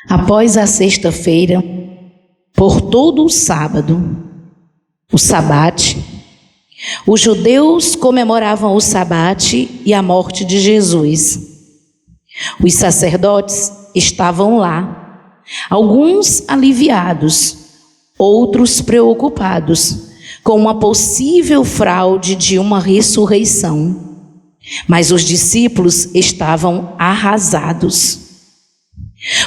Após a sexta-feira, por todo o sábado, o sabate, os judeus comemoravam o sabate e a morte de Jesus. Os sacerdotes estavam lá, alguns aliviados, outros preocupados com uma possível fraude de uma ressurreição. Mas os discípulos estavam arrasados.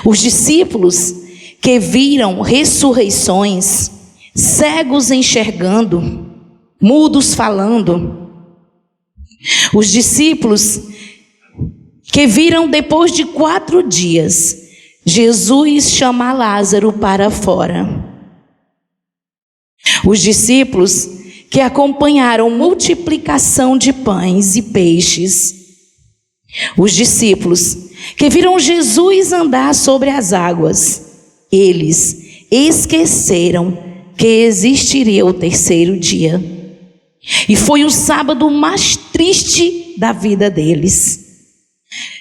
Os discípulos que viram ressurreições, cegos enxergando, mudos falando. Os discípulos que viram depois de 4 dias, Jesus chamar Lázaro para fora. Os discípulos que acompanharam multiplicação de pães e peixes. Os discípulos que viram Jesus andar sobre as águas. Eles esqueceram que existiria o terceiro dia. E foi o sábado mais triste da vida deles.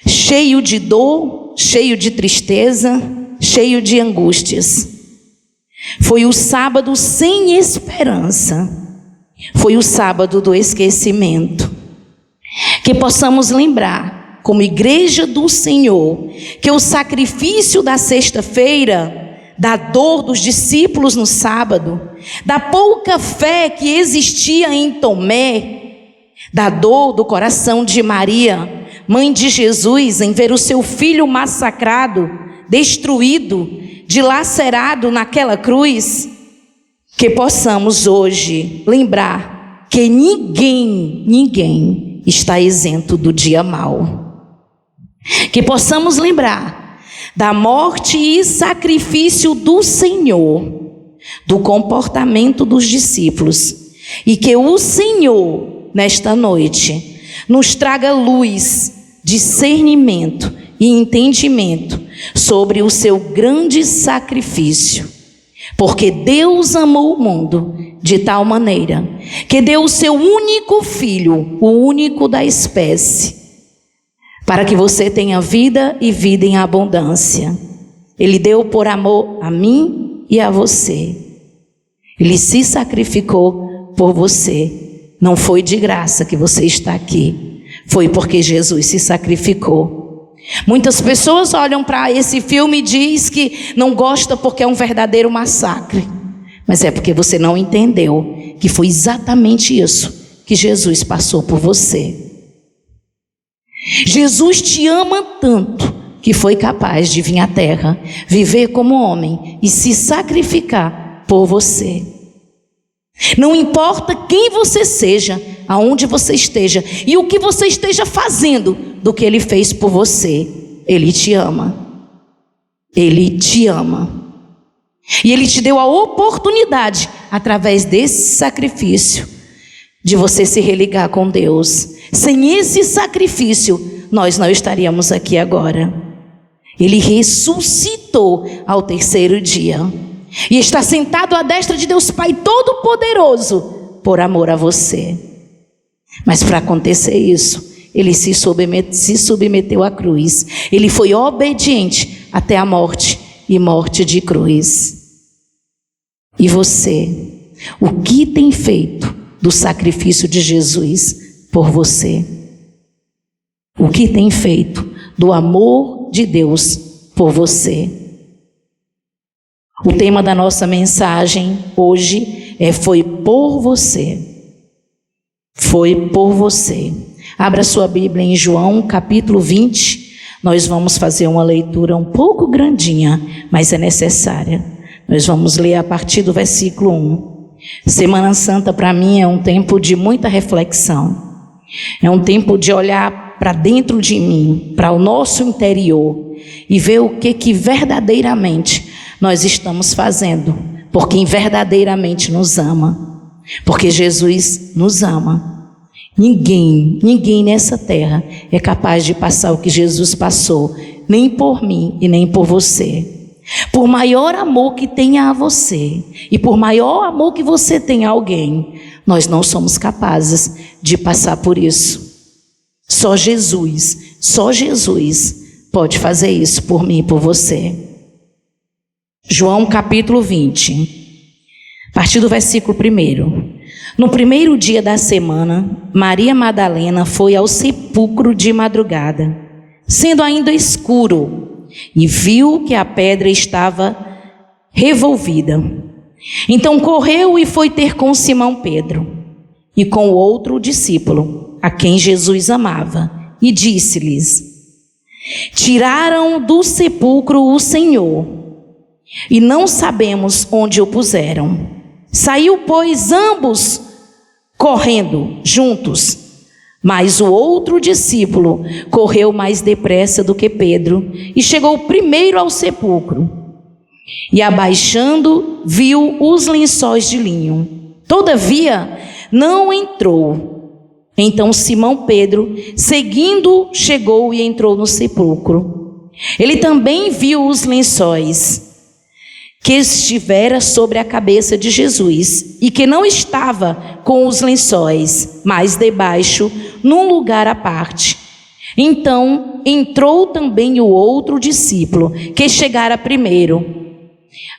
Cheio de dor, cheio de tristeza, cheio de angústias. Foi o sábado sem esperança. Foi o sábado do esquecimento. Que possamos lembrar, como igreja do Senhor, que o sacrifício da sexta-feira, da dor dos discípulos no sábado, da pouca fé que existia em Tomé, da dor do coração de Maria, mãe de Jesus, em ver o seu filho massacrado, destruído, dilacerado naquela cruz, que possamos hoje lembrar que ninguém está isento do dia mau. Que possamos lembrar da morte e sacrifício do Senhor, do comportamento dos discípulos, e que o Senhor, nesta noite, nos traga luz, discernimento e entendimento sobre o seu grande sacrifício. Porque Deus amou o mundo de tal maneira que deu o seu único filho, o único da espécie, para que você tenha vida e vida em abundância. Ele deu por amor a mim e a você. Ele se sacrificou por você. Não foi de graça que você está aqui. Foi porque Jesus se sacrificou. Muitas pessoas olham para esse filme e dizem que não gosta porque é um verdadeiro massacre. Mas é porque você não entendeu que foi exatamente isso que Jesus passou por você. Jesus te ama tanto que foi capaz de vir à terra, viver como homem e se sacrificar por você. Não importa quem você seja, aonde você esteja e o que você esteja fazendo do que Ele fez por você, Ele te ama. Ele te ama. E Ele te deu a oportunidade, através desse sacrifício, de você se religar com Deus. Sem esse sacrifício, nós não estaríamos aqui agora. Ele ressuscitou ao terceiro dia e está sentado à destra de Deus Pai Todo-Poderoso, por amor a você. Mas para acontecer isso, Ele se submeteu à cruz. Ele foi obediente até a morte, e morte de cruz. E você, o que tem feito do sacrifício de Jesus por você? O que tem feito do amor de Deus por você? O tema da nossa mensagem hoje foi por você. Foi por você. Abra sua Bíblia em João, capítulo 20. Nós vamos fazer uma leitura um pouco grandinha, mas é necessária. Nós vamos ler a partir do versículo 1. Semana Santa para mim é um tempo de muita reflexão. É um tempo de olhar para dentro de mim, para o nosso interior, e ver o que verdadeiramente nós estamos fazendo por quem verdadeiramente nos ama. Porque Jesus nos ama. Ninguém nessa terra é capaz de passar o que Jesus passou, nem por mim e nem por você. Por maior amor que tenha a você, e por maior amor que você tenha a alguém, nós não somos capazes de passar por isso. Só Jesus pode fazer isso por mim e por você. João capítulo 20, a partir do versículo 1. No primeiro dia da semana, Maria Madalena foi ao sepulcro de madrugada, sendo ainda escuro, e viu que a pedra estava revolvida. Então correu e foi ter com Simão Pedro e com o outro discípulo, a quem Jesus amava, e disse-lhes: tiraram do sepulcro o Senhor, e não sabemos onde o puseram. Saiu, pois, ambos correndo juntos, mas o outro discípulo correu mais depressa do que Pedro e chegou primeiro ao sepulcro. E abaixando, viu os lençóis de linho. Todavia, não entrou. Então Simão Pedro, seguindo, chegou e entrou no sepulcro. Ele também viu os lençóis que estivera sobre a cabeça de Jesus, e que não estava com os lençóis, mas debaixo, num lugar à parte. Então entrou também o outro discípulo, que chegara primeiro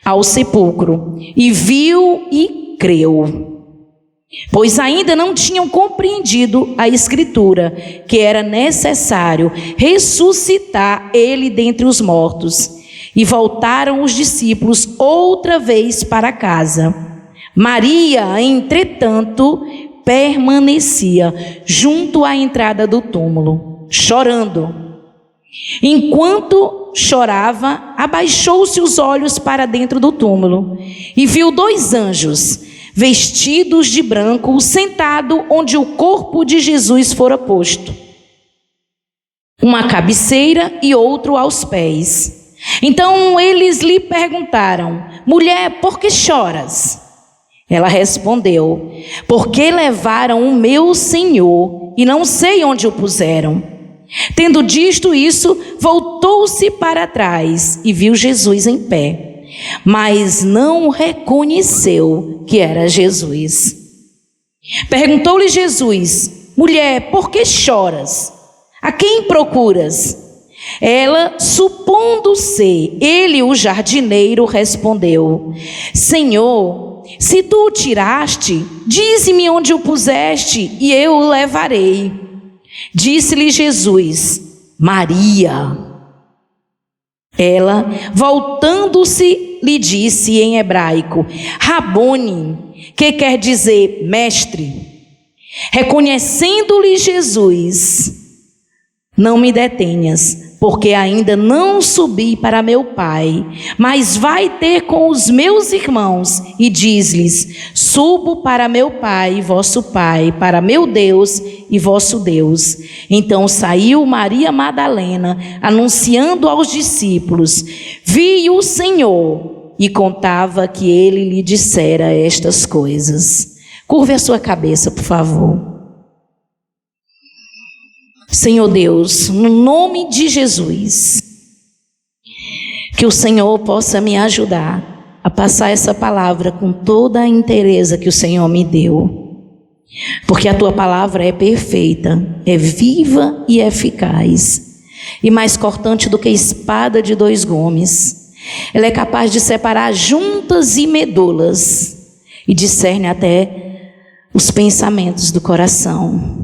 ao sepulcro, e viu e creu. Pois ainda não tinham compreendido a Escritura, que era necessário ressuscitar ele dentre os mortos. E voltaram os discípulos outra vez para casa. Maria, entretanto, permanecia junto à entrada do túmulo, chorando. Enquanto chorava, abaixou-se os olhos para dentro do túmulo e viu 2 anjos, vestidos de branco, sentado onde o corpo de Jesus fora posto, uma à cabeceira e outro aos pés. Então eles lhe perguntaram: mulher, por que choras? Ela respondeu: porque levaram o meu Senhor e não sei onde o puseram. Tendo dito isso, voltou-se para trás e viu Jesus em pé, mas não reconheceu que era Jesus. Perguntou-lhe Jesus: mulher, por que choras? A quem procuras? Ela, supondo ser ele o jardineiro, respondeu: Senhor, se tu o tiraste, dize-me onde o puseste e eu o levarei. Disse-lhe Jesus: Maria. Ela, voltando-se, lhe disse em hebraico: Rabone, que quer dizer mestre. Reconhecendo-lhe Jesus: não me detenhas, porque ainda não subi para meu Pai, mas vai ter com os meus irmãos e diz-lhes: subo para meu Pai e vosso Pai, para meu Deus e vosso Deus. Então saiu Maria Madalena, anunciando aos discípulos: vi o Senhor, e contava que ele lhe dissera estas coisas. Curve a sua cabeça, por favor. Senhor Deus, no nome de Jesus, que o Senhor possa me ajudar a passar essa palavra com toda a inteireza que o Senhor me deu, porque a tua palavra é perfeita, é viva e eficaz, e mais cortante do que espada de 2 gumes. Ela é capaz de separar juntas e medulas e discerne até os pensamentos do coração.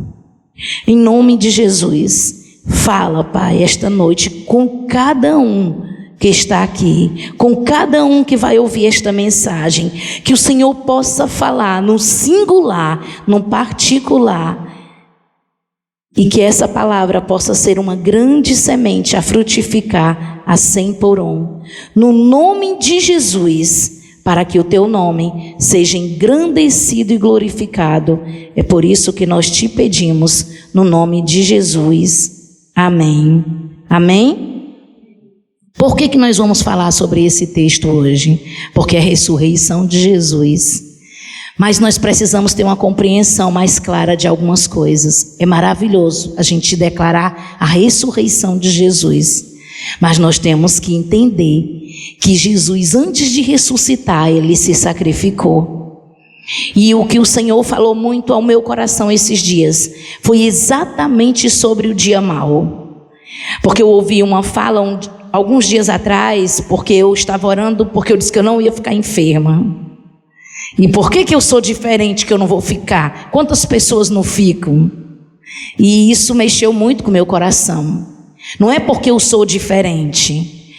Em nome de Jesus, fala, Pai, esta noite com cada um que está aqui, com cada um que vai ouvir esta mensagem, que o Senhor possa falar no singular, no particular, e que essa palavra possa ser uma grande semente a frutificar a 100 por 1. No nome de Jesus, para que o teu nome seja engrandecido e glorificado. É por isso que nós te pedimos, no nome de Jesus. Amém. Amém? Por que nós vamos falar sobre esse texto hoje? Porque é a ressurreição de Jesus. Mas nós precisamos ter uma compreensão mais clara de algumas coisas. É maravilhoso a gente declarar a ressurreição de Jesus, mas nós temos que entender que Jesus, antes de ressuscitar, ele se sacrificou. E o que o Senhor falou muito ao meu coração esses dias foi exatamente sobre o dia mau. Porque eu ouvi uma fala alguns dias atrás, porque eu estava orando, porque eu disse que eu não ia ficar enferma. E por que eu sou diferente que eu não vou ficar? Quantas pessoas não ficam? E isso mexeu muito com o meu coração. Não é porque eu sou diferente.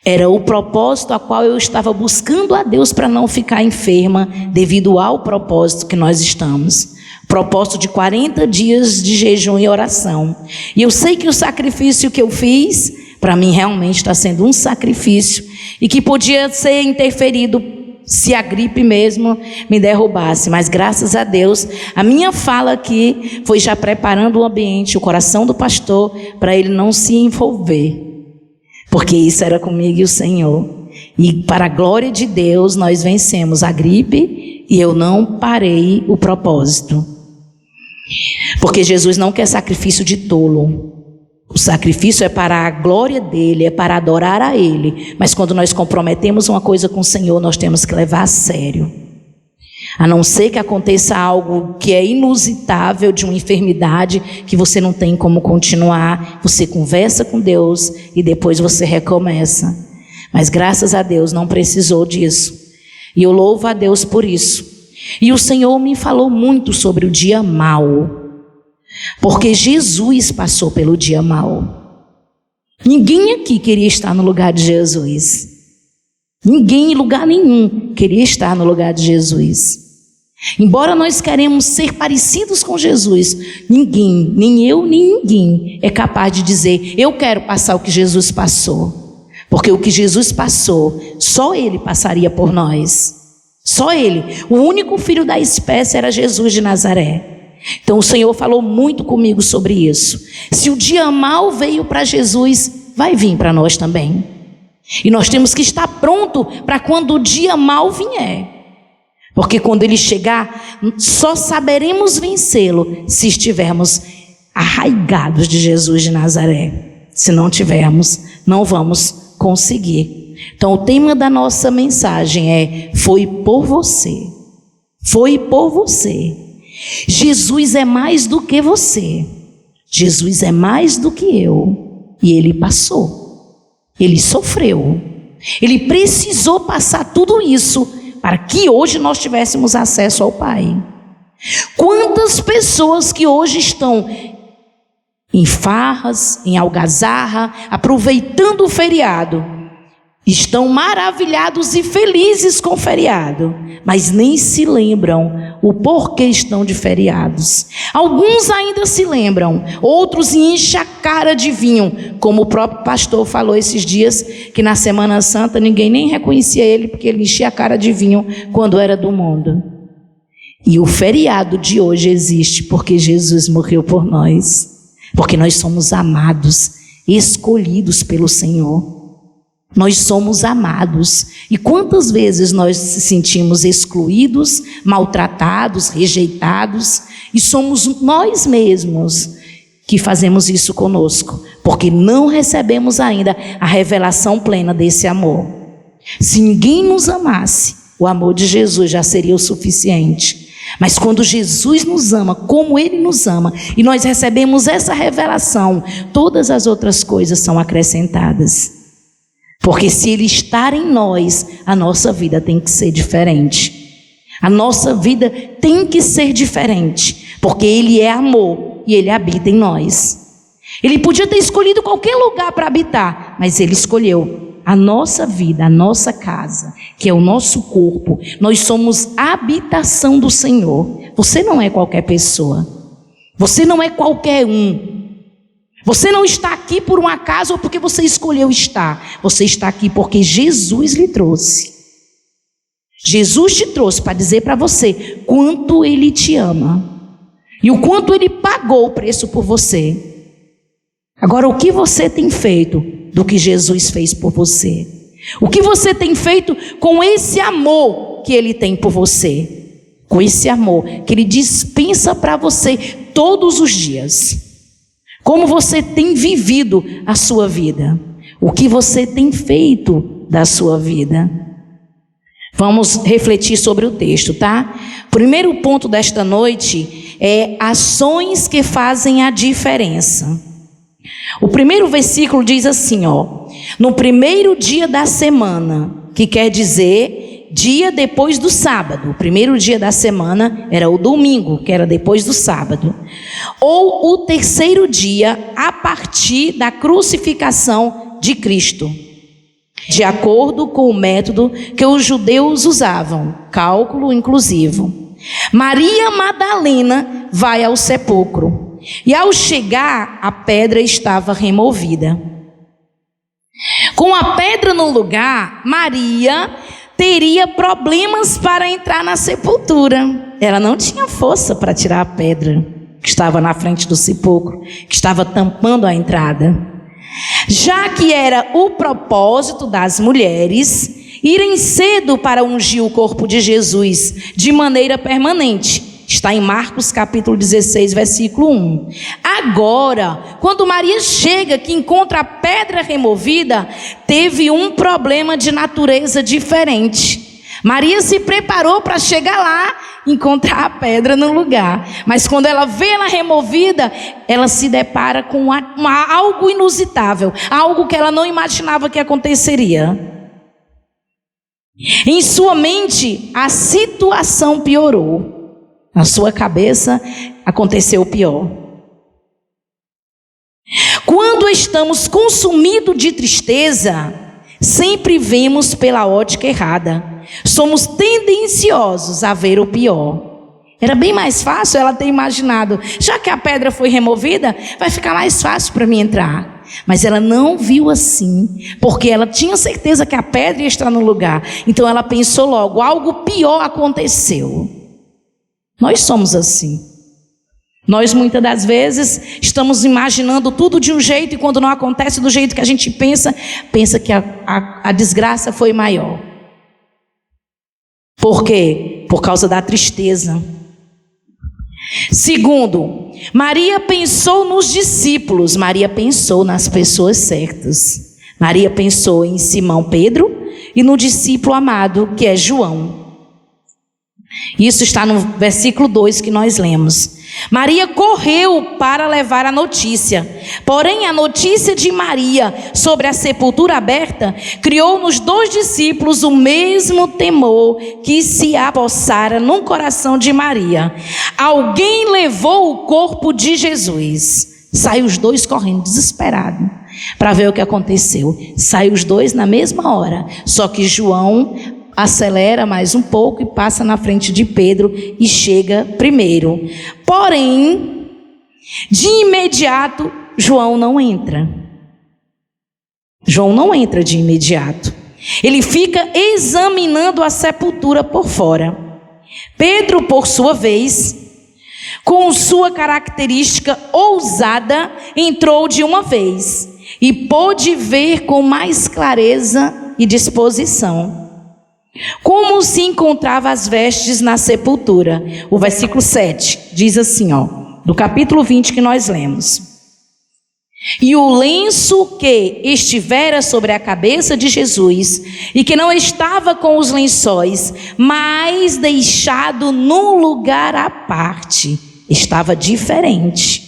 Era o propósito a qual eu estava buscando a Deus para não ficar enferma, devido ao propósito que nós estamos. Propósito de 40 dias de jejum e oração. E eu sei que o sacrifício que eu fiz, para mim realmente está sendo um sacrifício, e que podia ser interferido se a gripe mesmo me derrubasse. Mas graças a Deus, a minha fala aqui foi já preparando o ambiente, o coração do pastor, para ele não se envolver. Porque isso era comigo e o Senhor. E para a glória de Deus, nós vencemos a gripe e eu não parei o propósito. Porque Jesus não quer sacrifício de tolo. O sacrifício é para a glória dele, é para adorar a ele. Mas quando nós comprometemos uma coisa com o Senhor, nós temos que levar a sério. A não ser que aconteça algo que é inusitável, de uma enfermidade, que você não tem como continuar. Você conversa com Deus e depois você recomeça. Mas graças a Deus não precisou disso. E eu louvo a Deus por isso. E o Senhor me falou muito sobre o dia mau. Porque Jesus passou pelo dia mau. Ninguém aqui queria estar no lugar de Jesus. Ninguém em lugar nenhum queria estar no lugar de Jesus. Embora nós queremos ser parecidos com Jesus, ninguém, nem eu, nem ninguém é capaz de dizer, eu quero passar o que Jesus passou. Porque o que Jesus passou, só Ele passaria por nós. Só Ele. O único filho da espécie era Jesus de Nazaré. Então o Senhor falou muito comigo sobre isso. Se o dia mau veio para Jesus, vai vir para nós também. E nós temos que estar pronto para quando o dia mau vier. Porque quando ele chegar, só saberemos vencê-lo se estivermos arraigados de Jesus de Nazaré. Se não tivermos, não vamos conseguir. Então o tema da nossa mensagem é: foi por você. Foi por você. Jesus é mais do que você. Jesus é mais do que eu. E ele passou. Ele sofreu. Ele precisou passar tudo isso para que hoje nós tivéssemos acesso ao Pai. Quantas pessoas que hoje estão em farras, em algazarra, aproveitando o feriado, estão maravilhados e felizes com o feriado, mas nem se lembram o porquê estão de feriados. Alguns ainda se lembram, outros enchem a cara de vinho, como o próprio pastor falou esses dias, que na Semana Santa ninguém nem reconhecia ele, porque ele enchia a cara de vinho quando era do mundo. E o feriado de hoje existe porque Jesus morreu por nós, porque nós somos amados, escolhidos pelo Senhor. Nós somos amados. E quantas vezes nós nos sentimos excluídos, maltratados, rejeitados, e somos nós mesmos que fazemos isso conosco, porque não recebemos ainda a revelação plena desse amor. Se ninguém nos amasse, o amor de Jesus já seria o suficiente. Mas quando Jesus nos ama, como Ele nos ama, e nós recebemos essa revelação, todas as outras coisas são acrescentadas. Porque se Ele estar em nós, a nossa vida tem que ser diferente. A nossa vida tem que ser diferente, porque Ele é amor e Ele habita em nós. Ele podia ter escolhido qualquer lugar para habitar, mas Ele escolheu a nossa vida, a nossa casa, que é o nosso corpo. Nós somos a habitação do Senhor. Você não é qualquer pessoa. Você não é qualquer um. Você não está aqui por um acaso ou porque você escolheu estar. Você está aqui porque Jesus lhe trouxe. Jesus te trouxe para dizer para você quanto Ele te ama e o quanto Ele pagou o preço por você. Agora, o que você tem feito do que Jesus fez por você? O que você tem feito com esse amor que Ele tem por você? Com esse amor que Ele dispensa para você todos os dias. Como você tem vivido a sua vida? O que você tem feito da sua vida? Vamos refletir sobre o texto, tá? Primeiro ponto desta noite é ações que fazem a diferença. O primeiro versículo diz assim, ó: no primeiro dia da semana, que quer dizer dia depois do sábado. O primeiro dia da semana era o domingo, que era depois do sábado. Ou o terceiro dia a partir da crucificação de Cristo, de acordo com o método que os judeus usavam, cálculo inclusivo. Maria Madalena vai ao sepulcro e, ao chegar, a pedra estava removida. Com a pedra no lugar, Maria teria problemas para entrar na sepultura. Ela não tinha força para tirar a pedra que estava na frente do sepulcro, que estava tampando a entrada. Já que era o propósito das mulheres irem cedo para ungir o corpo de Jesus de maneira permanente. Está em Marcos capítulo 16, versículo 1. Agora, quando Maria chega, que encontra a pedra removida, teve um problema de natureza diferente. Maria se preparou para chegar lá e encontrar a pedra no lugar. Mas quando ela vê ela removida, ela se depara com algo inusitável, algo que ela não imaginava que aconteceria. Em sua mente, a situação piorou. Na sua cabeça, aconteceu o pior. Quando estamos consumidos de tristeza, sempre vemos pela ótica errada. Somos tendenciosos a ver o pior. Era bem mais fácil ela ter imaginado, já que a pedra foi removida, vai ficar mais fácil para mim entrar. Mas ela não viu assim, porque ela tinha certeza que a pedra ia estar no lugar. Então ela pensou logo, algo pior aconteceu. Nós somos assim. Nós muitas das vezes estamos imaginando tudo de um jeito, e quando não acontece do jeito que a gente pensa que a desgraça foi maior. Por quê? Por causa da tristeza. Segundo, Maria pensou nos discípulos. Maria pensou nas pessoas certas. Maria pensou em Simão Pedro e no discípulo amado, que é João. Isso está no versículo 2 que nós lemos. Maria correu para levar a notícia. Porém, a notícia de Maria sobre a sepultura aberta criou nos dois discípulos o mesmo temor que se apossara no coração de Maria. Alguém levou o corpo de Jesus. Saiu os dois correndo, desesperados, para ver o que aconteceu. Saiu os dois na mesma hora, só que João acelera mais um pouco e passa na frente de Pedro e chega primeiro. Porém, de imediato, João não entra. João não entra de imediato. Ele fica examinando a sepultura por fora. Pedro, por sua vez, com sua característica ousada, entrou de uma vez e pôde ver com mais clareza e disposição como se encontrava as vestes na sepultura. O versículo 7 diz assim, ó, do capítulo 20 que nós lemos: e o lenço que estivera sobre a cabeça de Jesus, e que não estava com os lençóis, mas deixado num lugar à parte, estava diferente.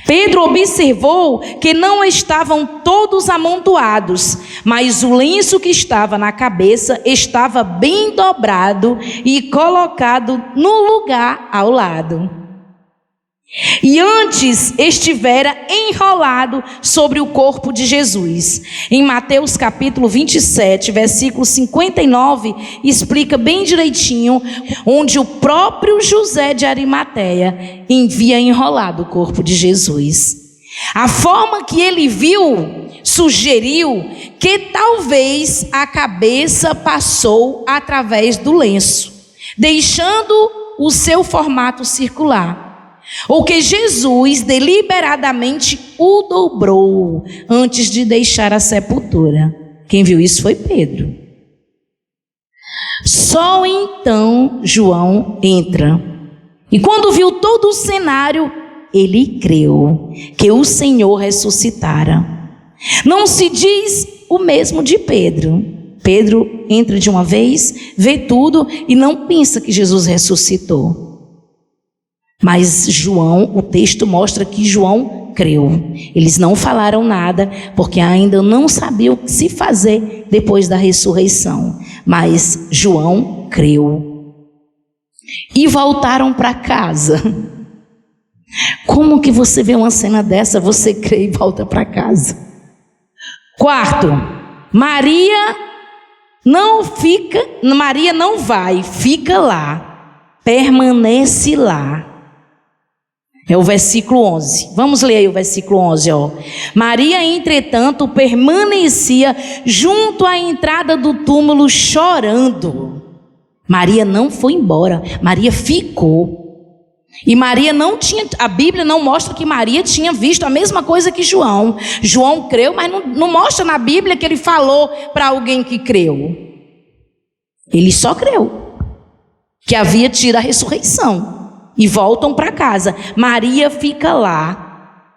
Pedro observou que não estavam todos amontoados, mas o lenço que estava na cabeça estava bem dobrado e colocado no lugar ao lado. E antes estivera enrolado sobre o corpo de Jesus. Em Mateus capítulo 27, versículo 59, explica bem direitinho onde o próprio José de Arimateia envia enrolado o corpo de Jesus. A forma que ele viu sugeriu que talvez a cabeça passou através do lenço, deixando o seu formato circular. Ou que Jesus deliberadamente o dobrou antes de deixar a sepultura. Quem viu isso foi Pedro. Só então João entra. E quando viu todo o cenário, ele creu que o Senhor ressuscitara. Não se diz o mesmo de Pedro. Pedro entra de uma vez, vê tudo e não pensa que Jesus ressuscitou. Mas João, o texto mostra que João João creu. Eles não falaram nada, porque ainda não sabiam o que se fazer depois da ressurreição. Mas João creu. E voltaram para casa. Como que você vê uma cena dessa, você crê e volta para casa? Quarto, Maria não vai, fica lá, permanece lá. É o versículo 11. Vamos ler aí o versículo 11, ó. Maria, entretanto, permanecia junto à entrada do túmulo chorando. Maria não foi embora, Maria ficou. E Maria não tinha, a Bíblia não mostra que Maria tinha visto a mesma coisa que João. João creu, mas não mostra na Bíblia que ele falou para alguém que creu. Ele só creu que havia tido a ressurreição. E voltam para casa. Maria fica lá.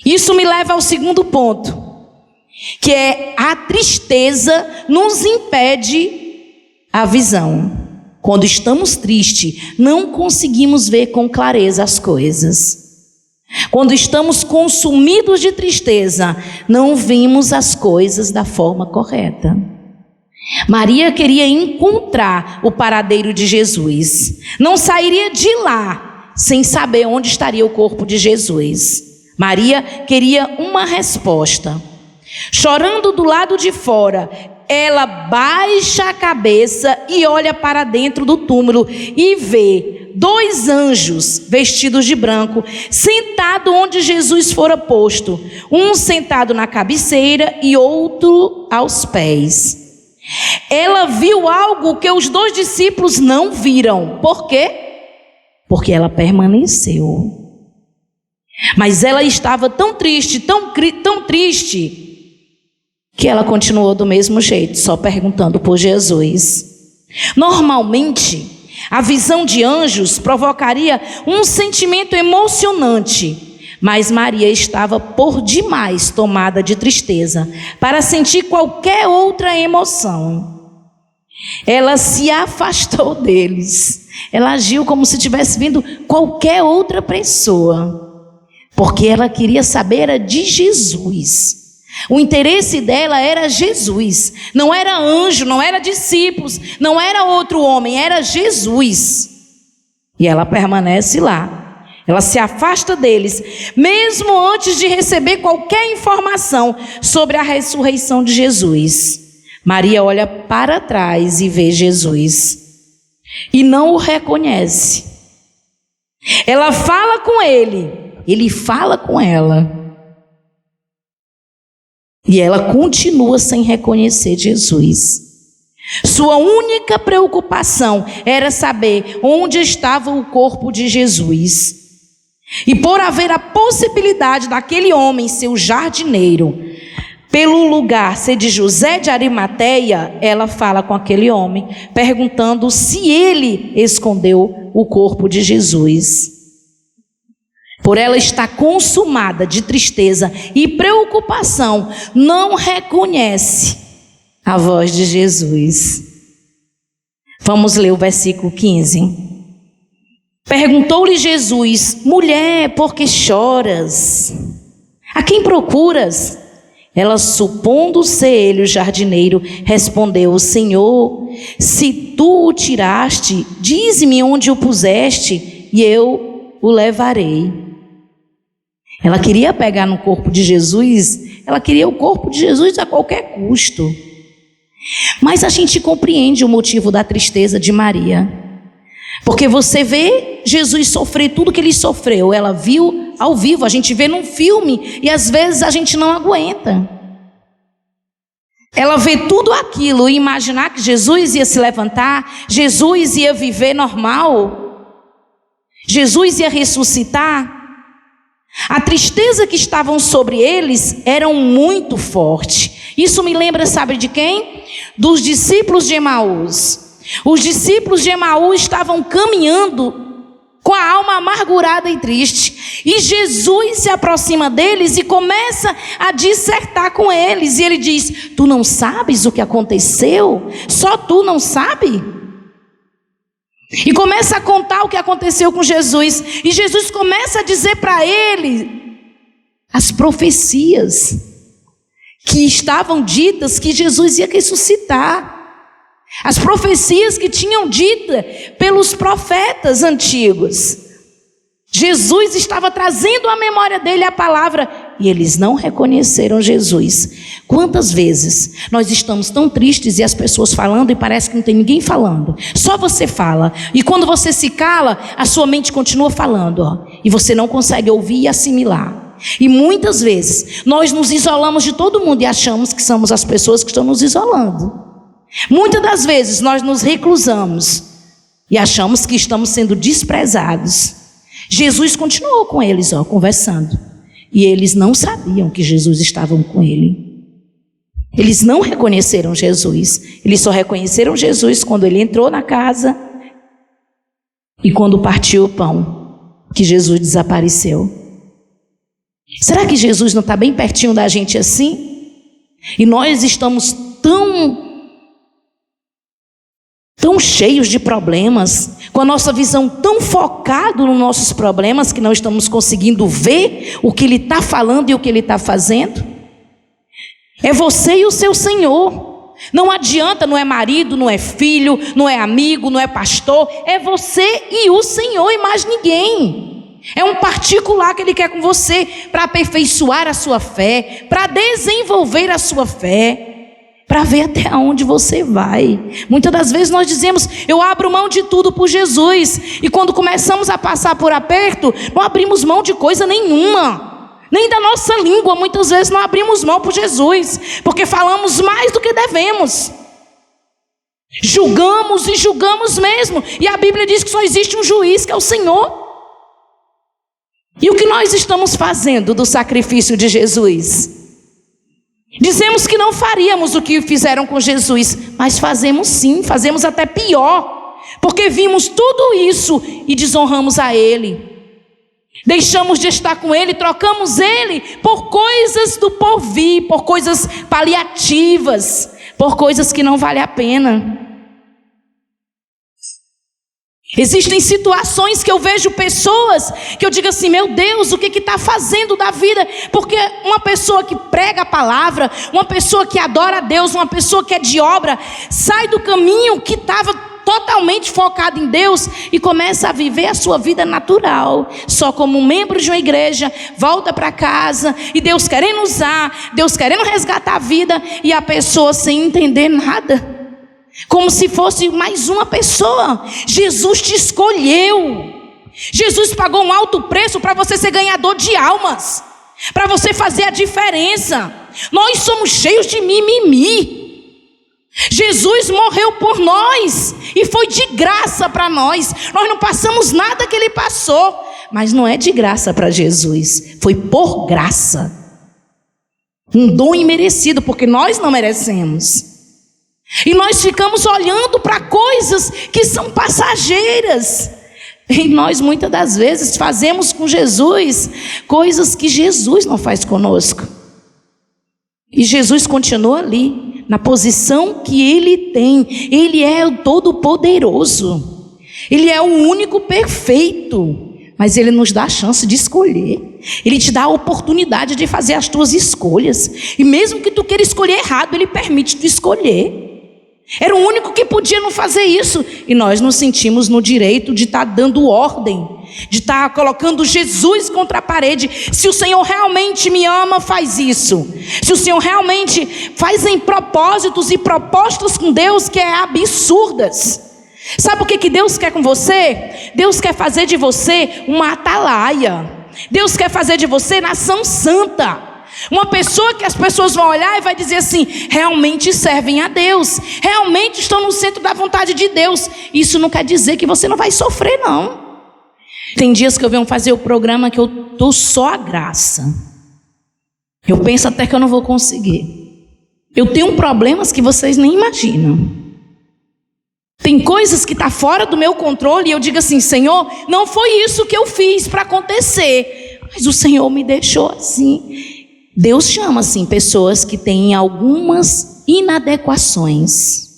Isso me leva ao segundo ponto, que é a tristeza nos impede a visão. Quando estamos tristes, não conseguimos ver com clareza as coisas. Quando estamos consumidos de tristeza, não vimos as coisas da forma correta. Maria queria encontrar o paradeiro de Jesus. Não sairia de lá sem saber onde estaria o corpo de Jesus. Maria queria uma resposta. Chorando do lado de fora, ela baixa a cabeça e olha para dentro do túmulo e vê 2 anjos vestidos de branco, sentados onde Jesus fora posto. Um sentado na cabeceira e outro aos pés. Ela viu algo que os 2 discípulos não viram. Por quê? Porque ela permaneceu. Mas ela estava tão triste, tão triste, que ela continuou do mesmo jeito, só perguntando por Jesus. Normalmente, a visão de anjos provocaria um sentimento emocionante. Mas Maria estava por demais tomada de tristeza para sentir qualquer outra emoção. Ela se afastou deles. Ela agiu como se tivesse vindo qualquer outra pessoa, porque ela queria saber de Jesus. O interesse dela era Jesus. Não era anjo, não era discípulos, não era outro homem, era Jesus. E ela permanece lá. Ela se afasta deles, mesmo antes de receber qualquer informação sobre a ressurreição de Jesus. Maria olha para trás e vê Jesus e não o reconhece. Ela fala com ele fala com ela. E ela continua sem reconhecer Jesus. Sua única preocupação era saber onde estava o corpo de Jesus. E por haver a possibilidade daquele homem ser o jardineiro, pelo lugar ser de José de Arimateia, ela fala com aquele homem, perguntando se ele escondeu o corpo de Jesus. Por ela estar consumada de tristeza e preocupação, não reconhece a voz de Jesus. Vamos ler o versículo 15. Perguntou-lhe Jesus: mulher, por que choras? A quem procuras? Ela, supondo ser ele o jardineiro, respondeu: Senhor, se tu o tiraste, dize-me onde o puseste, e eu o levarei. Ela queria pegar no corpo de Jesus, ela queria o corpo de Jesus a qualquer custo. Mas a gente compreende o motivo da tristeza de Maria. Porque você vê Jesus sofrer tudo que ele sofreu, ela viu ao vivo, a gente vê num filme e às vezes a gente não aguenta. Ela vê tudo aquilo e imaginar que Jesus ia se levantar, Jesus ia viver normal, Jesus ia ressuscitar. A tristeza que estavam sobre eles era muito forte. Isso me lembra, sabe de quem? Dos discípulos de Emaús. Os discípulos de Emaús estavam caminhando com a alma amargurada e triste. E Jesus se aproxima deles e começa a dissertar com eles. E ele diz: tu não sabes o que aconteceu? Só tu não sabe? E começa a contar o que aconteceu com Jesus. E Jesus começa a dizer para ele as profecias que estavam ditas que Jesus ia ressuscitar. As profecias que tinham dita pelos profetas antigos. Jesus estava trazendo à memória dele a palavra e eles não reconheceram Jesus. Quantas vezes nós estamos tão tristes e as pessoas falando e parece que não tem ninguém falando, só você fala, e quando você se cala, a sua mente continua falando, e você não consegue ouvir e assimilar. E muitas vezes nós nos isolamos de todo mundo e achamos que somos as pessoas que estão nos isolando. Muitas das vezes nós nos reclusamos e achamos que estamos sendo desprezados. Jesus continuou com eles, conversando. E eles não sabiam que Jesus estava com ele. Eles não reconheceram Jesus. Eles só reconheceram Jesus quando ele entrou na casa e quando partiu o pão, que Jesus desapareceu. Será que Jesus não está bem pertinho da gente assim? E nós estamos tão cheios de problemas, com a nossa visão tão focada nos nossos problemas, que não estamos conseguindo ver o que Ele está falando e o que Ele está fazendo. É você e o seu Senhor. Não adianta, não é marido, não é filho, não é amigo, não é pastor. É você e o Senhor e mais ninguém. É um particular que Ele quer com você para aperfeiçoar a sua fé, para desenvolver a sua fé, para ver até onde você vai. Muitas das vezes nós dizemos, eu abro mão de tudo por Jesus. E quando começamos a passar por aperto, não abrimos mão de coisa nenhuma. Nem da nossa língua, muitas vezes não abrimos mão por Jesus. Porque falamos mais do que devemos. Julgamos e julgamos mesmo. E a Bíblia diz que só existe um juiz, que é o Senhor. E o que nós estamos fazendo do sacrifício de Jesus? Dizemos que não faríamos o que fizeram com Jesus, mas fazemos sim, fazemos até pior, porque vimos tudo isso e desonramos a Ele. Deixamos de estar com Ele, trocamos Ele por coisas do porvir, por coisas paliativas, por coisas que não valem a pena. Existem situações que eu vejo pessoas que eu digo assim, meu Deus, o que está fazendo da vida? Porque uma pessoa que prega a palavra, uma pessoa que adora a Deus, uma pessoa que é de obra, sai do caminho que estava totalmente focado em Deus e começa a viver a sua vida natural, só como um membro de uma igreja, volta para casa e Deus querendo usar, Deus querendo resgatar a vida e a pessoa sem entender nada. Como se fosse mais uma pessoa. Jesus te escolheu. Jesus pagou um alto preço para você ser ganhador de almas, para você fazer a diferença. Nós somos cheios de mimimi. Jesus morreu por nós e foi de graça para nós. Nós não passamos nada que Ele passou, mas não é de graça para Jesus, foi por graça. Um dom imerecido, porque nós não merecemos. E nós ficamos olhando para coisas que são passageiras. E nós muitas das vezes fazemos com Jesus coisas que Jesus não faz conosco. E Jesus continua ali, na posição que Ele tem. Ele é o Todo-Poderoso. Ele é o único perfeito. Mas Ele nos dá a chance de escolher. Ele te dá a oportunidade de fazer as tuas escolhas. E mesmo que tu queira escolher errado, Ele permite tu escolher. Era o único que podia não fazer isso. E nós nos sentimos no direito de estar dando ordem, de estar colocando Jesus contra a parede. Se o Senhor realmente me ama, faz isso. Se o Senhor realmente faz em propósitos e propostas com Deus que é absurdas. Sabe o que Deus quer com você? Deus quer fazer de você uma atalaia. Deus quer fazer de você nação santa. Uma pessoa que as pessoas vão olhar e vai dizer assim, realmente servem a Deus, realmente estão no centro da vontade de Deus. Isso não quer dizer que você não vai sofrer, não. Tem dias que eu venho fazer o programa que eu estou só a graça. Eu penso até que eu não vou conseguir. Eu tenho problemas que vocês nem imaginam. Tem coisas que estão fora do meu controle e eu digo assim, Senhor, não foi isso que eu fiz para acontecer, mas o Senhor me deixou assim. Deus chama assim pessoas que têm algumas inadequações,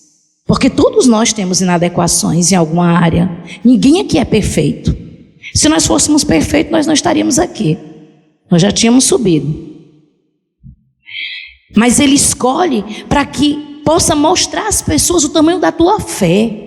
porque todos nós temos inadequações em alguma área. Ninguém aqui é perfeito. Se nós fôssemos perfeitos, nós não estaríamos aqui. Nós já tínhamos subido. Mas Ele escolhe para que possa mostrar às pessoas o tamanho da tua fé.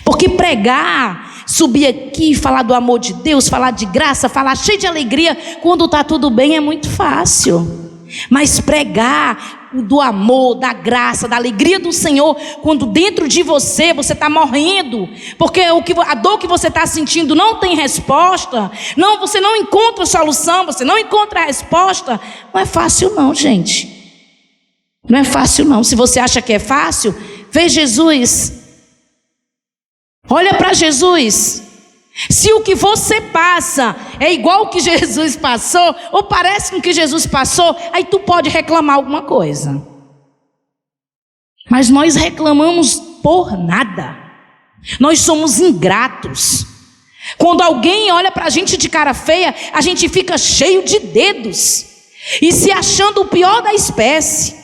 Porque pregar, subir aqui, falar do amor de Deus, falar de graça, falar cheio de alegria, quando está tudo bem é muito fácil. Mas pregar do amor, da graça, da alegria do Senhor, quando dentro de você está morrendo, porque a dor que você está sentindo não tem resposta, não, você não encontra solução, você não encontra a resposta, não é fácil não, gente. Não é fácil não. Se você acha que é fácil, vê Jesus. Olha para Jesus. Se o que você passa é igual o que Jesus passou, ou parece com o que Jesus passou, aí tu pode reclamar alguma coisa. Mas nós reclamamos por nada. Nós somos ingratos. Quando alguém olha para a gente de cara feia, a gente fica cheio de dedos e se achando o pior da espécie,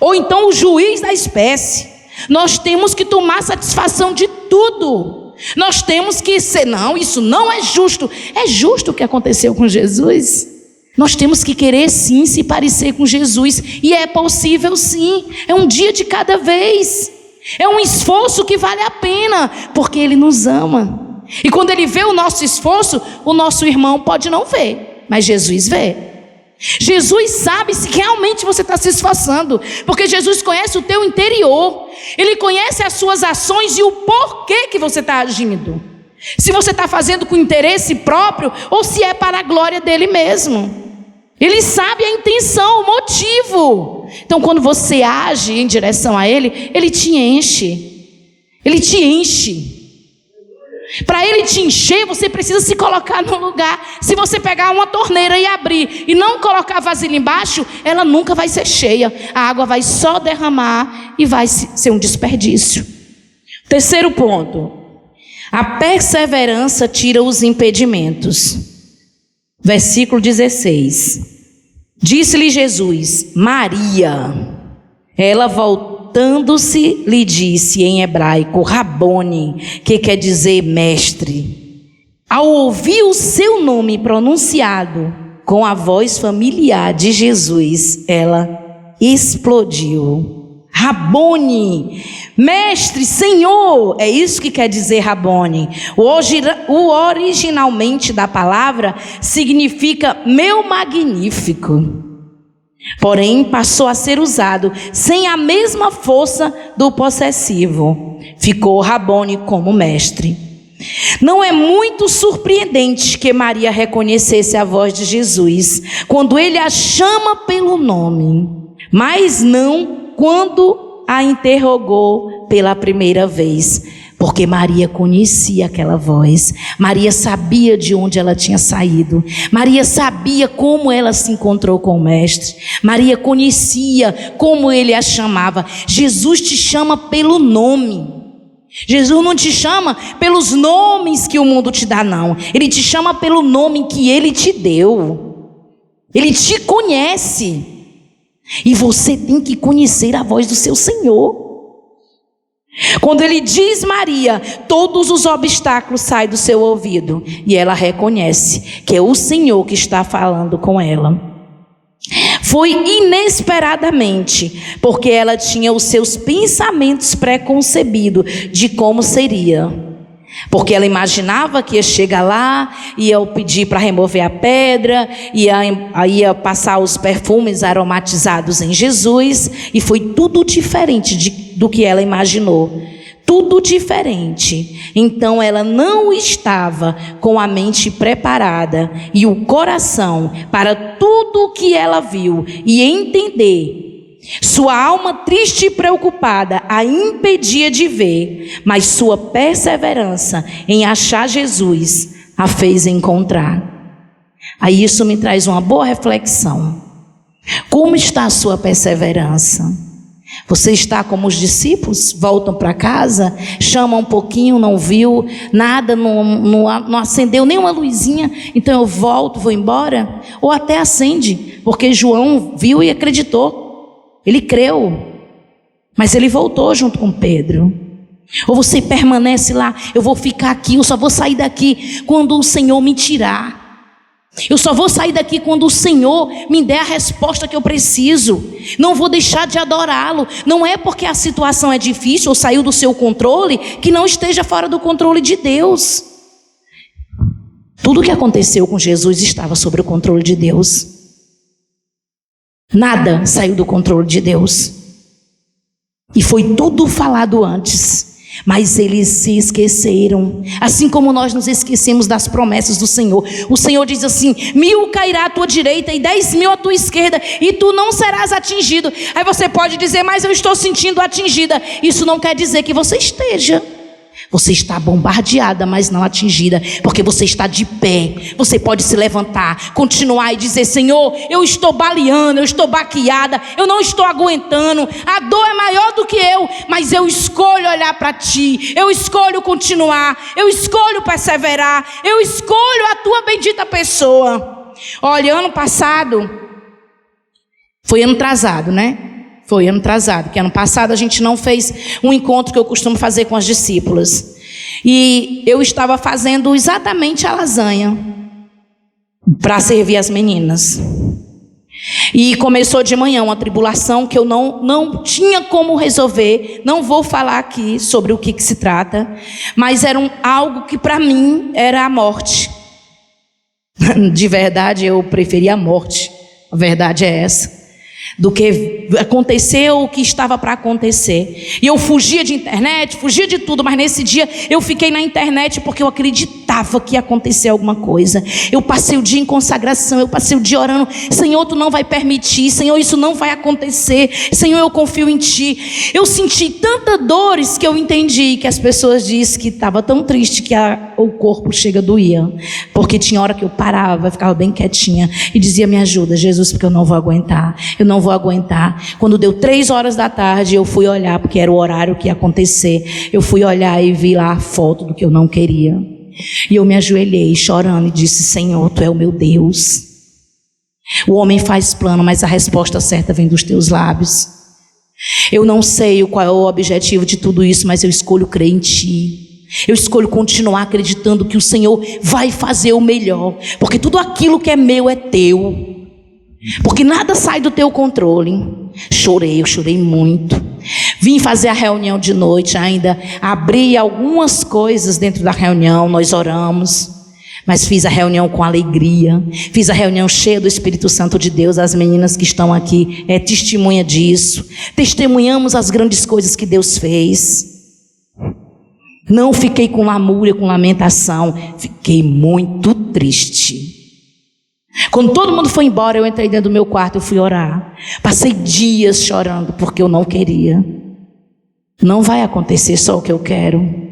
ou então o juiz da espécie. Nós temos que tomar satisfação de tudo. Nós temos que ser, não, isso não é justo. É justo o que aconteceu com Jesus. Nós temos que querer sim se parecer com Jesus. E é possível sim. É um dia de cada vez. É um esforço que vale a pena, porque Ele nos ama. E quando Ele vê o nosso esforço, o nosso irmão pode não ver, mas Jesus vê. Jesus sabe se realmente você está se esforçando, porque Jesus conhece o teu interior. Ele conhece as suas ações e o porquê que você está agindo. Se você está fazendo com interesse próprio ou se é para a glória dele mesmo. Ele sabe a intenção, o motivo. Então quando você age em direção a Ele, Ele te enche. Ele te enche. Para Ele te encher, você precisa se colocar no lugar. Se você pegar uma torneira e abrir e não colocar a vasilha embaixo, ela nunca vai ser cheia. A água vai só derramar e vai ser um desperdício. Terceiro ponto. A perseverança tira os impedimentos. Versículo 16. Disse-lhe Jesus, Maria. Ela voltando-se, lhe disse em hebraico, Rabone, que quer dizer mestre. Ao ouvir o seu nome pronunciado com a voz familiar de Jesus, ela explodiu. Rabone, mestre, Senhor, é isso que quer dizer Rabone. O originalmente da palavra significa meu magnífico. Porém, passou a ser usado sem a mesma força do possessivo. Ficou Rabone como mestre. Não é muito surpreendente que Maria reconhecesse a voz de Jesus quando ele a chama pelo nome, mas não quando a interrogou pela primeira vez, porque Maria conhecia aquela voz. Maria sabia de onde ela tinha saído. Maria sabia como ela se encontrou com o mestre. Maria conhecia como ele a chamava. Jesus te chama pelo nome. Jesus não te chama pelos nomes que o mundo te dá, não. Ele te chama pelo nome que ele te deu. Ele te conhece. E você tem que conhecer a voz do seu Senhor. Quando ele diz Maria, todos os obstáculos saem do seu ouvido e ela reconhece que é o Senhor que está falando com ela. Foi inesperadamente, porque ela tinha os seus pensamentos preconcebidos de como seria. Porque ela imaginava que ia chegar lá, ia pedir para remover a pedra, ia passar os perfumes aromatizados em Jesus, e foi tudo diferente do que ela imaginou. Tudo diferente. Então ela não estava com a mente preparada e o coração para tudo o que ela viu e entender. Sua alma triste e preocupada a impedia de ver, mas sua perseverança em achar Jesus a fez encontrar. Aí isso me traz uma boa reflexão. Como está a sua perseverança? Você está como os discípulos? Voltam para casa, chamam um pouquinho, não viu nada, não acendeu nenhuma luzinha, então eu volto, vou embora? Ou até acende, porque João viu e acreditou. Ele creu, mas ele voltou junto com Pedro. Ou você permanece lá, eu vou ficar aqui, eu só vou sair daqui quando o Senhor me tirar. Eu só vou sair daqui quando o Senhor me der a resposta que eu preciso. Não vou deixar de adorá-lo. Não é porque a situação é difícil ou saiu do seu controle que não esteja fora do controle de Deus. Tudo o que aconteceu com Jesus estava sob o controle de Deus. Nada saiu do controle de Deus. E foi tudo falado antes. Mas eles se esqueceram, assim como nós nos esquecemos das promessas do Senhor. O Senhor diz assim: 1000 cairá à tua direita e 10.000 à tua esquerda, e tu não serás atingido. Aí você pode dizer: mas eu estou sentindo atingida. Isso não quer dizer que você esteja. Você está bombardeada, mas não atingida, porque você está de pé. Você pode se levantar, continuar e dizer: Senhor, eu estou baleando, eu estou baqueada, eu não estou aguentando, a dor é maior do que eu, mas eu escolho olhar para Ti, eu escolho continuar, eu escolho perseverar, eu escolho a Tua bendita pessoa. Olha, ano passado, foi ano atrasado, né? Foi ano atrasado, porque ano passado a gente não fez um encontro que eu costumo fazer com as discípulas. E eu estava fazendo exatamente a lasanha para servir as meninas. E começou de manhã uma tribulação que eu não tinha como resolver. Não vou falar aqui sobre o que se trata, mas era algo que para mim era a morte. De verdade, eu preferia a morte. A verdade é essa. Do que aconteceu, o que estava para acontecer. E eu fugia de internet, fugia de tudo, mas nesse dia eu fiquei na internet porque eu acreditava que ia acontecer alguma coisa. Eu passei o dia em consagração, eu passei o dia orando: Senhor, Tu não vai permitir, Senhor, isso não vai acontecer, Senhor, eu confio em Ti. Eu senti tantas dores que eu entendi que as pessoas dizem que estava tão triste que o corpo chega doía, porque tinha hora que eu parava, ficava bem quietinha e dizia: me ajuda, Jesus, porque eu não vou aguentar, eu não vou aguentar. Quando deu 3 horas da tarde, eu fui olhar, porque era o horário que ia acontecer. Eu fui olhar e vi lá a foto do que eu não queria. E eu me ajoelhei chorando e disse: Senhor, Tu é o meu Deus. O homem faz plano, mas a resposta certa vem dos Teus lábios. Eu não sei qual é o objetivo de tudo isso, mas eu escolho crer em Ti. Eu escolho continuar acreditando que o Senhor vai fazer o melhor, porque tudo aquilo que é meu é Teu. Porque nada sai do Teu controle. Eu chorei muito. Vim fazer a reunião de noite ainda, abri algumas coisas dentro da reunião, nós oramos, mas fiz a reunião com alegria, fiz a reunião cheia do Espírito Santo de Deus. As meninas que estão aqui é testemunha disso. Testemunhamos as grandes coisas que Deus fez. Não fiquei com lamúria, com lamentação, fiquei muito triste. Quando todo mundo foi embora, eu entrei dentro do meu quarto, eu fui orar. Passei dias chorando porque eu não queria. Não vai acontecer só o que eu quero.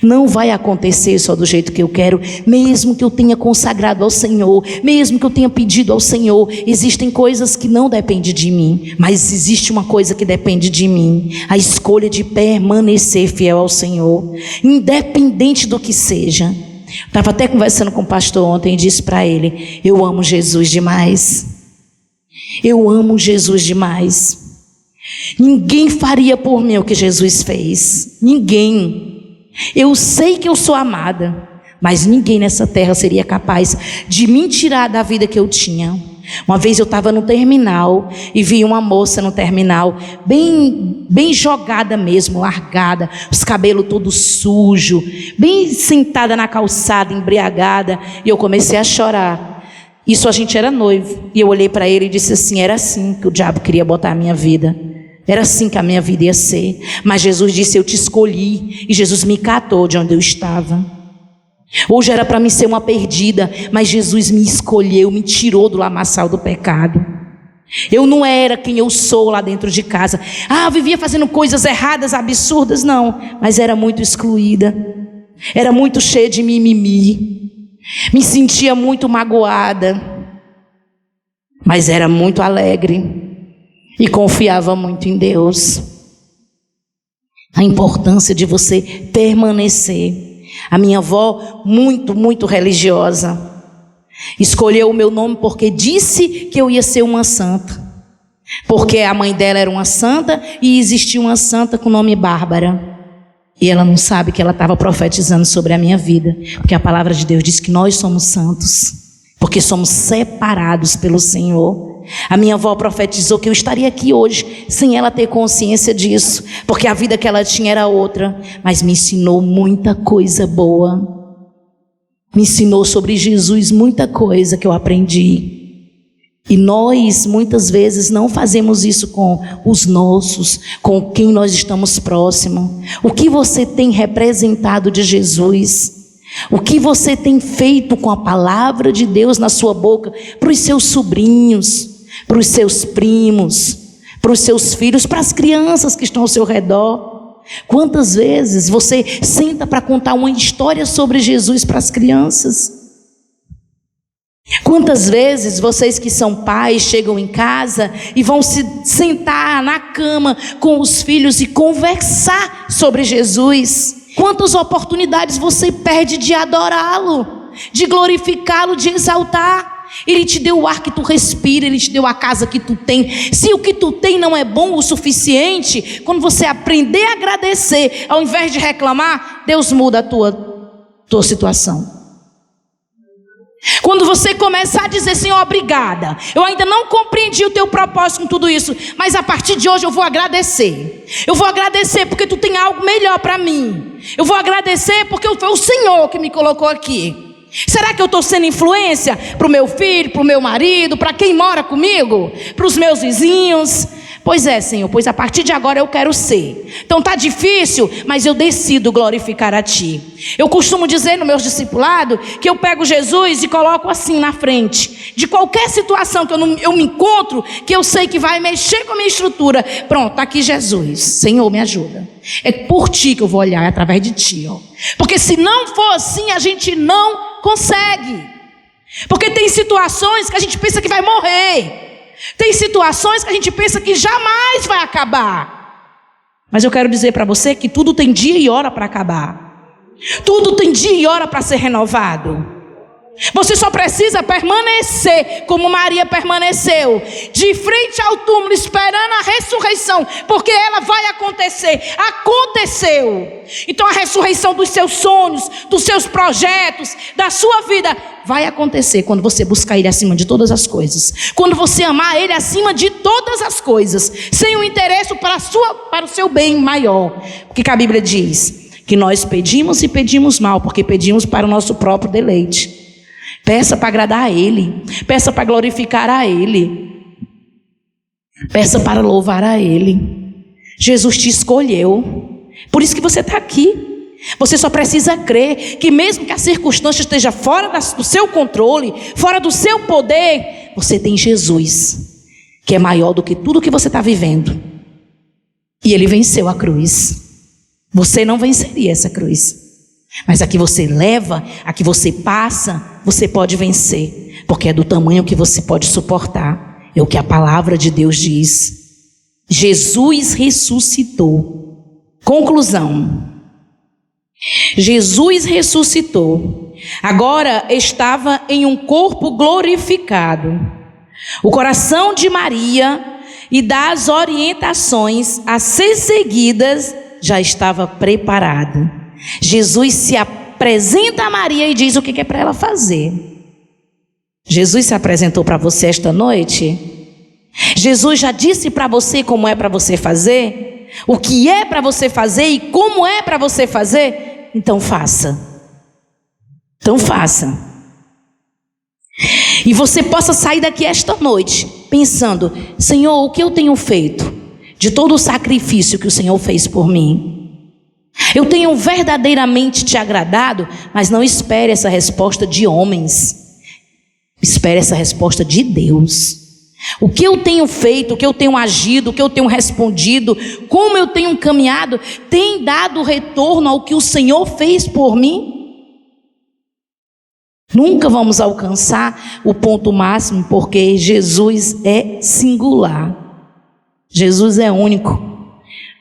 Não vai acontecer só do jeito que eu quero. Mesmo que eu tenha consagrado ao Senhor, mesmo que eu tenha pedido ao Senhor, existem coisas que não dependem de mim, mas existe uma coisa que depende de mim: a escolha de permanecer fiel ao Senhor, independente do que seja. Estava até conversando com o pastor ontem e disse para ele: eu amo Jesus demais. Eu amo Jesus demais. Ninguém faria por mim o que Jesus fez. Ninguém. Eu sei que eu sou amada, mas ninguém nessa terra seria capaz de me tirar da vida que eu tinha. Uma vez eu estava no terminal e vi uma moça no terminal, bem jogada mesmo, largada, os cabelos todos sujos, bem sentada na calçada, embriagada, e eu comecei a chorar. Isso, a gente era noivo, e eu olhei para ele e disse assim: era assim que o diabo queria botar a minha vida, era assim que a minha vida ia ser, mas Jesus disse: eu te escolhi, e Jesus me catou de onde eu estava. Hoje era para mim ser uma perdida, mas Jesus me escolheu, me tirou do lamaçal do pecado. Eu não era quem eu sou lá dentro de casa. Eu vivia fazendo coisas erradas, absurdas, não, mas era muito excluída, era muito cheia de mimimi, me sentia muito magoada, mas era muito alegre e confiava muito em Deus. A importância de você permanecer. A minha avó, muito religiosa, escolheu o meu nome porque disse que eu ia ser uma santa, porque a mãe dela era uma santa e existia uma santa com o nome Bárbara, e ela não sabe que ela estava profetizando sobre a minha vida, porque a palavra de Deus diz que nós somos santos, porque somos separados pelo Senhor. A minha avó profetizou que eu estaria aqui hoje sem ela ter consciência disso, porque a vida que ela tinha era outra, mas me ensinou muita coisa boa. Me ensinou sobre Jesus muita coisa que eu aprendi. E nós muitas vezes não fazemos isso com os nossos, com quem nós estamos próximos. O que você tem representado de Jesus? O que você tem feito com a palavra de Deus na sua boca para os seus sobrinhos, para os seus primos, para os seus filhos, para as crianças que estão ao seu redor? Quantas vezes você senta para contar uma história sobre Jesus para as crianças? Quantas vezes vocês que são pais chegam em casa e vão se sentar na cama com os filhos e conversar sobre Jesus? Quantas oportunidades você perde de adorá-lo, de glorificá-lo, de exaltar? Ele te deu o ar que tu respira, Ele te deu a casa que tu tem. Se o que tu tem não é bom o suficiente, quando você aprender a agradecer, ao invés de reclamar, Deus muda a tua situação. Quando você começar a dizer: Senhor, obrigada, eu ainda não compreendi o teu propósito com tudo isso, mas a partir de hoje eu vou agradecer. Eu vou agradecer porque tu tem algo melhor para mim. Eu vou agradecer porque foi o Senhor que me colocou aqui. Será que eu estou sendo influência para o meu filho, para o meu marido, para quem mora comigo, para os meus vizinhos? Pois é, Senhor, pois a partir de agora eu quero ser. Então está difícil, mas eu decido glorificar a Ti. Eu costumo dizer no meu discipulado que eu pego Jesus e coloco assim na frente de qualquer situação que eu me encontro, que eu sei que vai mexer com a minha estrutura. Pronto, está aqui Jesus. Senhor, me ajuda. É por Ti que eu vou olhar, é através de Ti, ó. Porque se não for assim, a gente não consegue. Porque tem situações que a gente pensa que vai morrer. Tem situações que a gente pensa que jamais vai acabar. Mas eu quero dizer para você que tudo tem dia e hora para acabar. Tudo tem dia e hora para ser renovado. Você só precisa permanecer como Maria permaneceu, de frente ao túmulo, esperando a ressurreição, porque ela vai acontecer. Aconteceu. Então a ressurreição dos seus sonhos, dos seus projetos, da sua vida vai acontecer quando você buscar Ele acima de todas as coisas, quando você amar Ele acima de todas as coisas, sem o interesse para o seu bem maior. Porque a Bíblia diz que nós pedimos e pedimos mal, porque pedimos para o nosso próprio deleite. Peça para agradar a Ele, peça para glorificar a Ele, peça para louvar a Ele. Jesus te escolheu, por isso que você está aqui. Você só precisa crer que mesmo que a circunstância esteja fora do seu controle, fora do seu poder, você tem Jesus, que é maior do que tudo que você está vivendo. E Ele venceu a cruz. Você não venceria essa cruz, mas a que você leva, a que você passa, você pode vencer, porque é do tamanho que você pode suportar. É o que a palavra de Deus diz. Jesus ressuscitou. Conclusão: Jesus ressuscitou. Agora estava em um corpo glorificado. O coração de Maria e das orientações a ser seguidas já estava preparado. Jesus se apresenta a Maria e diz o que é para ela fazer. Jesus se apresentou para você esta noite? Jesus já disse para você como é para você fazer? O que é para você fazer e como é para você fazer? Então faça. Então faça. E você possa sair daqui esta noite pensando: Senhor, o que eu tenho feito de todo o sacrifício que o Senhor fez por mim? Eu tenho verdadeiramente te agradado? Mas não espere essa resposta de homens, espere essa resposta de Deus. O que eu tenho feito, o que eu tenho agido, o que eu tenho respondido, como eu tenho caminhado, tem dado retorno ao que o Senhor fez por mim? Nunca vamos alcançar o ponto máximo, porque Jesus é singular, Jesus é único.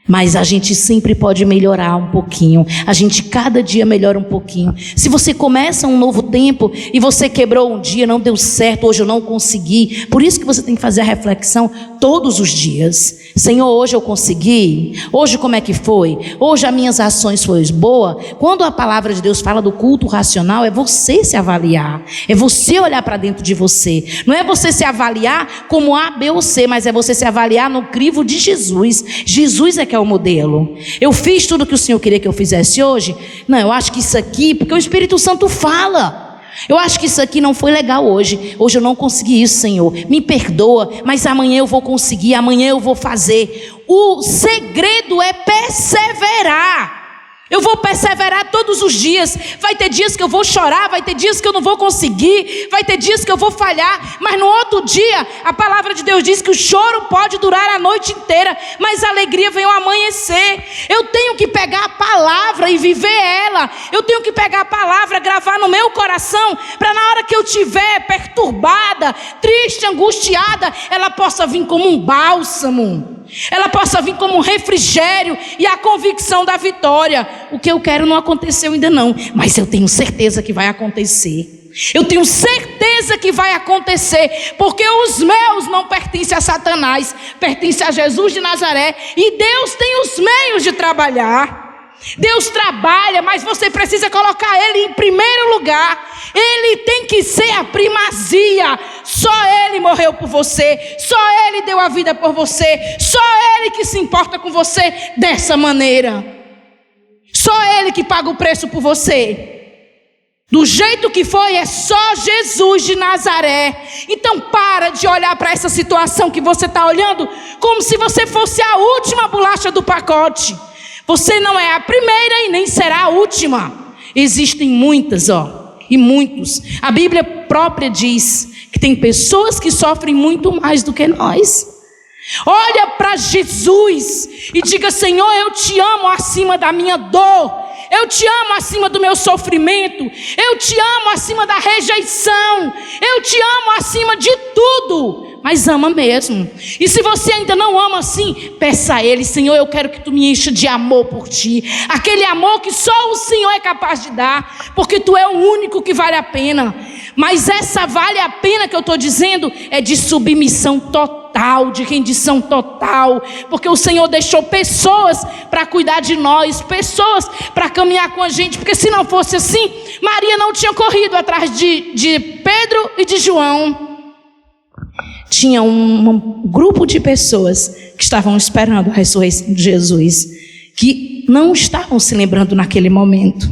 Mas a gente sempre pode melhorar um pouquinho. A gente cada dia melhora um pouquinho. Se você começa um novo tempo e você quebrou um dia, não deu certo, hoje eu não consegui. Por isso que você tem que fazer a reflexão todos os dias. Senhor, hoje eu consegui? Hoje como é que foi? Hoje as minhas ações foram boas? Quando a palavra de Deus fala do culto racional, é você se avaliar. É você olhar para dentro de você. Não é você se avaliar como A, B ou C, mas é você se avaliar no crivo de Jesus. Jesus é que é o modelo. Eu fiz tudo que o Senhor queria que eu fizesse hoje? Não, eu acho que isso aqui, porque o Espírito Santo fala. Eu acho que isso aqui não foi legal hoje. Hoje eu não consegui isso, Senhor. Me perdoa, mas amanhã eu vou conseguir, amanhã eu vou fazer. O segredo é perseverar. Eu vou perseverar todos os dias. Vai ter dias que eu vou chorar, vai ter dias que eu não vou conseguir, vai ter dias que eu vou falhar, mas no outro dia, a palavra de Deus diz que o choro pode durar a noite inteira, mas a alegria vem ao amanhecer. Eu tenho que pegar a palavra e viver ela. Eu tenho que pegar a palavra, gravar no meu coração, para na hora que eu estiver perturbada, triste, angustiada, ela possa vir como um bálsamo. Ela possa vir como um refrigério e a convicção da vitória. O que eu quero não aconteceu ainda não, mas eu tenho certeza que vai acontecer. Eu tenho certeza que vai acontecer, porque os meus não pertencem a Satanás, pertencem a Jesus de Nazaré, e Deus tem os meios de trabalhar. Deus trabalha, mas você precisa colocar Ele em primeiro lugar. Ele tem que ser a primazia. Só Ele morreu por você, só Ele deu a vida por você, só Ele que se importa com você dessa maneira. Só Ele que paga o preço por você. Do jeito que foi, é só Jesus de Nazaré. Então para de olhar para essa situação que você está olhando como se você fosse a última bolacha do pacote. Você não é a primeira e nem será a última. Existem muitas, e muitos. A Bíblia própria diz que tem pessoas que sofrem muito mais do que nós. Olha para Jesus e diga: Senhor, eu te amo acima da minha dor. Eu te amo acima do meu sofrimento. Eu te amo acima da rejeição. Eu te amo acima de tudo. Mas ama mesmo. E se você ainda não ama assim, peça a Ele: Senhor, eu quero que Tu me encha de amor por Ti. Aquele amor que só o Senhor é capaz de dar, porque Tu é o único que vale a pena. Mas essa vale a pena que eu estou dizendo é de submissão total, de rendição total, porque o Senhor deixou pessoas para cuidar de nós, pessoas para caminhar com a gente, porque se não fosse assim, Maria não tinha corrido atrás de Pedro e de João. Tinha um grupo de pessoas que estavam esperando a ressurreição de Jesus, que não estavam se lembrando naquele momento,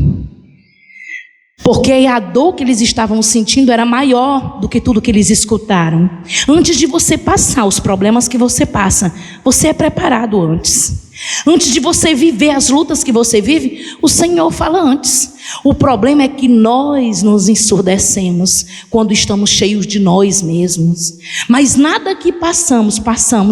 porque a dor que eles estavam sentindo era maior do que tudo que eles escutaram. Antes de você passar os problemas que você passa, você é preparado antes. Antes de você viver as lutas que você vive, o Senhor fala antes. O problema é que nós nos ensurdecemos quando estamos cheios de nós mesmos. Mas nada que passamos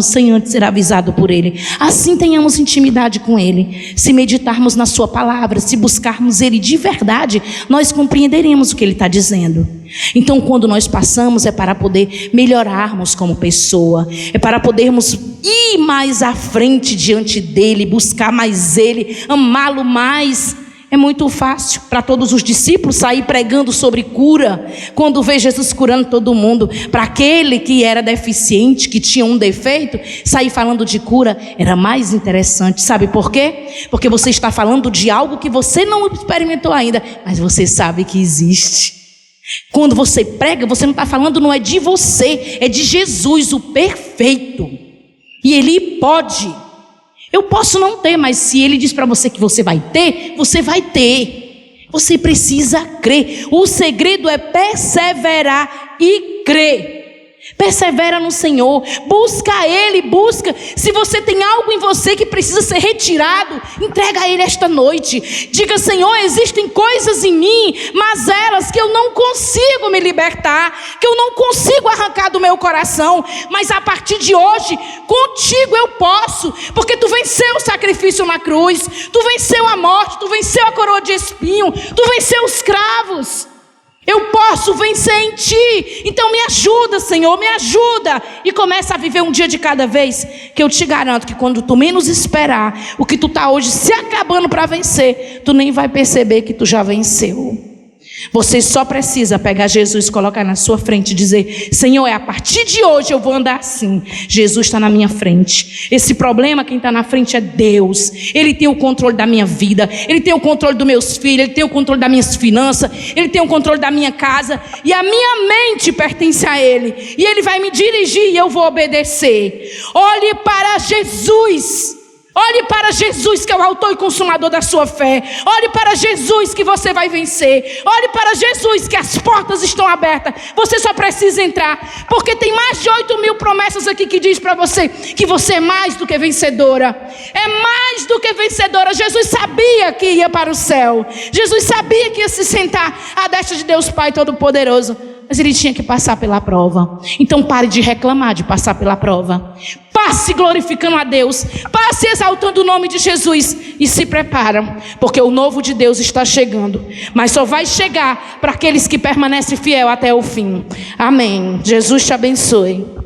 sem antes ser avisado por Ele. Assim tenhamos intimidade com Ele. Se meditarmos na Sua palavra, se buscarmos Ele de verdade, nós compreenderemos o que Ele está dizendo. Então, quando nós passamos, é para poder melhorarmos como pessoa, é para podermos ir mais à frente diante dEle, buscar mais Ele, amá-lo mais. É muito fácil para todos os discípulos sair pregando sobre cura, quando vê Jesus curando todo mundo. Para aquele que era deficiente, que tinha um defeito, sair falando de cura era mais interessante. Sabe por quê? Porque você está falando de algo que você não experimentou ainda, mas você sabe que existe. Quando você prega, você não está falando, não é de você, é de Jesus, o perfeito. E Ele pode. Eu posso não ter, mas se Ele diz para você que você vai ter, você vai ter. Você precisa crer. O segredo é perseverar e crer. Persevera no Senhor, busca Ele, busca. Se você tem algo em você que precisa ser retirado, entrega a Ele esta noite. Diga: Senhor, existem coisas em mim, mas elas que eu não consigo me libertar, que eu não consigo arrancar do meu coração, mas a partir de hoje, contigo eu posso, porque Tu venceu o sacrifício na cruz, Tu venceu a morte, Tu venceu a coroa de espinho, Tu venceu os cravos. Eu posso vencer em Ti. Então me ajuda, Senhor, me ajuda. E começa a viver um dia de cada vez, que eu te garanto que quando tu menos esperar, o que tu está hoje se acabando para vencer, tu nem vai perceber que tu já venceu. Você só precisa pegar Jesus, colocar na sua frente e dizer: Senhor, a partir de hoje eu vou andar assim. Jesus está na minha frente. Esse problema, quem está na frente é Deus. Ele tem o controle da minha vida, Ele tem o controle dos meus filhos, Ele tem o controle das minhas finanças, Ele tem o controle da minha casa, e a minha mente pertence a Ele, e Ele vai me dirigir e eu vou obedecer. Olhe para Jesus. Olhe para Jesus, que é o autor e consumador da sua fé. Olhe para Jesus, que você vai vencer. Olhe para Jesus, que as portas estão abertas. Você só precisa entrar, porque tem mais de 8.000 promessas aqui que diz para você que você é mais do que vencedora. É mais do que vencedora. Jesus sabia que ia para o céu. Jesus sabia que ia se sentar à destra de Deus Pai Todo-Poderoso. Mas Ele tinha que passar pela prova. Então pare de reclamar de passar pela prova. Passe glorificando a Deus. Passe exaltando o nome de Jesus. E se prepara, porque o novo de Deus está chegando. Mas só vai chegar para aqueles que permanecem fiel até o fim. Amém. Jesus te abençoe.